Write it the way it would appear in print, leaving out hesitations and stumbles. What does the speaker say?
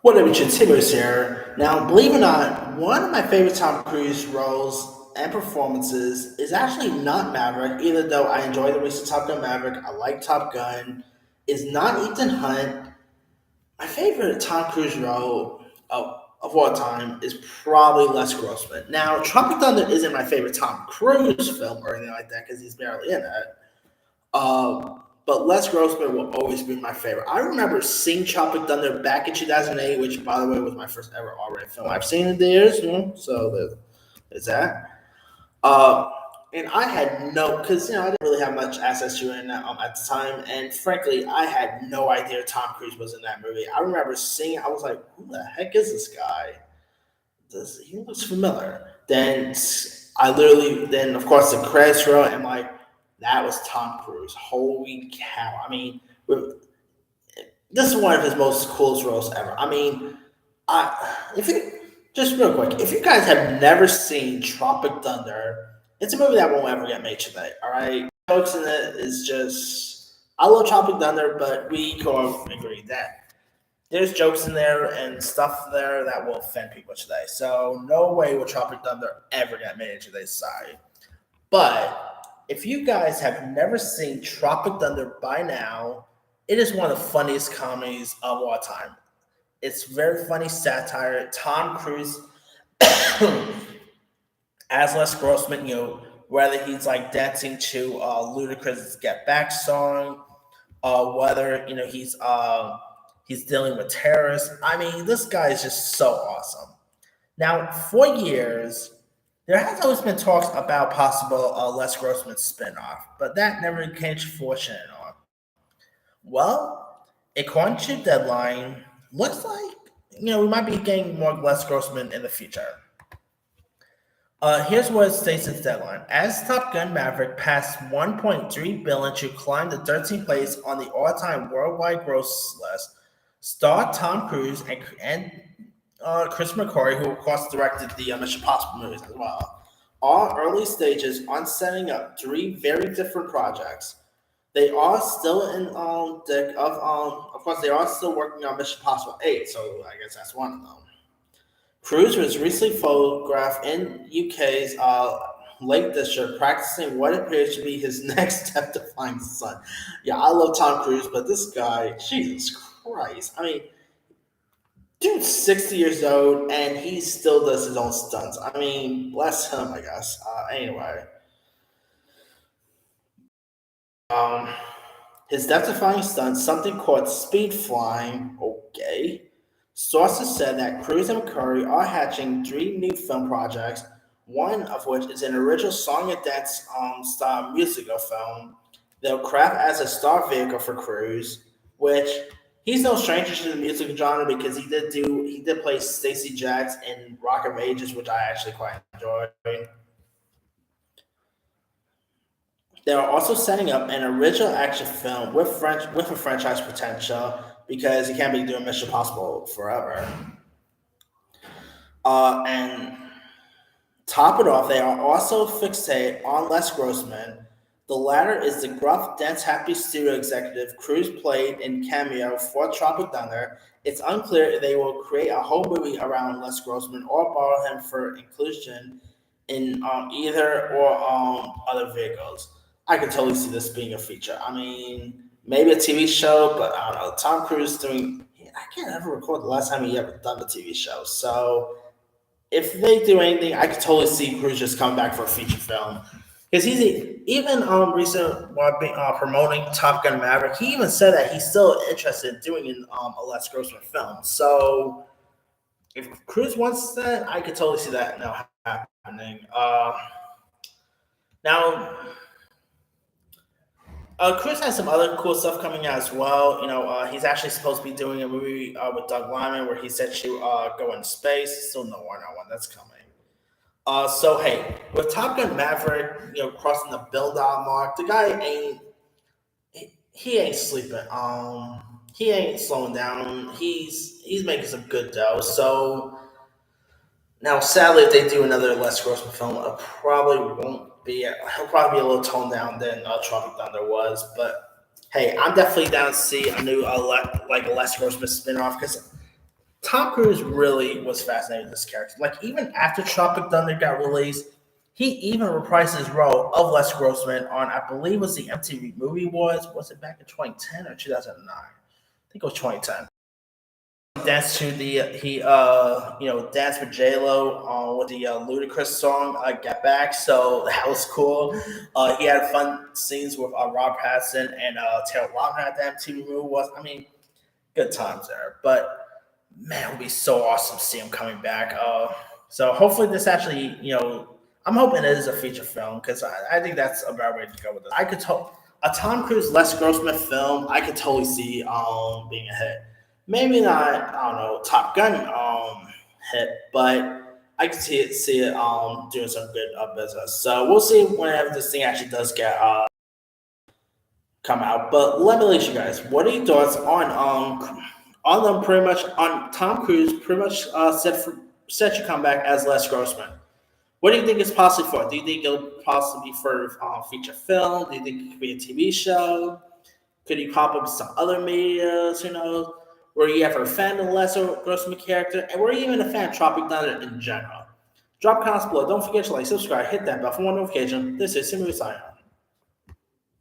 What up, it's Timmers here. Now, believe it or not, one of my favorite Tom Cruise roles and performances is actually not Maverick, even though I enjoy the recent Top Gun Maverick. I like Top Gun. Is not Ethan Hunt. My favorite Tom Cruise role of all time is probably Les Grossman. Now, Tropic Thunder isn't my favorite Tom Cruise film or anything like that because he's barely in it. But Les Grossman will always be my favorite. I remember seeing Tropic Thunder back in 2008, which, by the way, was my first ever R-rated film I've seen in theaters. So there's that. Uh, and I had because I didn't really have much access to it at the time, and frankly, I had no idea Tom Cruise was in that movie. I remember seeing, I was like, "Who the heck is this guy? He looks familiar?" Then of course the credits roll, and like that was Tom Cruise. Holy cow! I mean, this is one of his most coolest roles ever. I mean, if you just real quick, if you guys have never seen Tropic Thunder, it's a movie that won't ever get made today. All right, jokes in it is just. I love Tropic Thunder, but we can all agree that there's jokes in there and stuff there that will offend people today. So no way will Tropic Thunder ever get made in today's society. But if you guys have never seen Tropic Thunder by now, it is one of the funniest comedies of all time. It's very funny satire. Tom Cruise as Les Grossman, whether he's like dancing to Ludacris' "Get Back" song, whether he's dealing with terrorists. I mean, this guy is just so awesome. Now, for years, there has always been talks about possible Les Grossman spinoff, but that never came to fruition at all. Well, according to Deadline, looks like we might be getting more Les Grossman in the future. Here's what it states in Deadline. As Top Gun Maverick passed 1.3 billion to climb the 13th place on the all-time worldwide gross list, star Tom Cruise and Chris McQuarrie, who of course directed the Mission Impossible movies as well, are early stages on setting up three very different projects. They are still in of course they are still working on Mission Impossible 8, so I guess that's one of them. Cruise was recently photographed in UK's Lake District practicing what appears to be his next step to find the sun. Yeah, I love Tom Cruise, but this guy, Jesus Christ. I mean, dude's 60 years old and he still does his own stunts. I mean, bless him, I guess. Anyway. His death-defying stunt, something called speed flying, okay. Sources said that Cruise and McCurry are hatching three new film projects, one of which is an original song and dance style musical film. They'll craft as a star vehicle for Cruise, which he's no stranger to the music genre because he did play Stacey Jacks in Rock of Ages, which I actually quite enjoyed. They are also setting up an original action film with a franchise potential because you can't be doing Mission Impossible forever. And top it off, they are also fixated on Les Grossman. The latter is the gruff, dance-happy studio executive Cruise played in cameo for Tropic Thunder. It's unclear if they will create a whole movie around Les Grossman or borrow him for inclusion in either or other vehicles. I could totally see this being a feature. I mean, maybe a TV show, but I don't know. Tom Cruise I can't ever recall the last time he ever done a TV show. So if they do anything, I could totally see Cruise just coming back for a feature film. Because he's even recent while promoting Top Gun Maverick, he even said that he's still interested in doing a Les Grossman film. So if Cruise wants that, I could totally see that now happening. Now. Chris has some other cool stuff coming out as well. He's actually supposed to be doing a movie with Doug Lyman where he said to go into space. Still no word on when that's coming. So hey, with Top Gun Maverick, crossing the $1 mark, the guy he ain't sleeping. He ain't slowing down. He's making some good dough. So now, sadly, if they do another Les Grossman film, it probably won't be. He'll probably be a little toned down than Tropic Thunder was. But hey, I'm definitely down to see a new Les Grossman spinoff because Tom Cruise really was fascinated with this character. Like even after Tropic Thunder got released, he even reprised his role of Les Grossman on I believe it was the MTV Movie Awards. Was it back in 2010 or 2009? I think it was 2010. Danced to the danced with J Lo with the Ludacris song "Get Back," so that was cool. He had fun scenes with Rob Pattinson and Taylor Lautner at the MTV Movie Awards. I mean, good times there. But man, it would be so awesome to see him coming back. So hopefully this actually, I'm hoping it is a feature film because I think that's a better way to go with it. A Tom Cruise Les Grossman film, I could totally see being a hit. Maybe not, I don't know, Top Gun hit, but I can see it doing some good business. So we'll see whenever this thing actually does get come out. But let me let you guys. What are your thoughts on them pretty much on Tom Cruise pretty much set to come back as Les Grossman? What do you think it's possibly for? Do you think it'll possibly be for feature film? Do you think it could be a TV show? Could he pop up with some other medias? Who knows? Were you ever a fan of the Les Grossman character? And were you even a fan of Tropic Thunder in general? Drop comments below. Don't forget to like, subscribe, hit that bell for more notification. This is Simon signing off.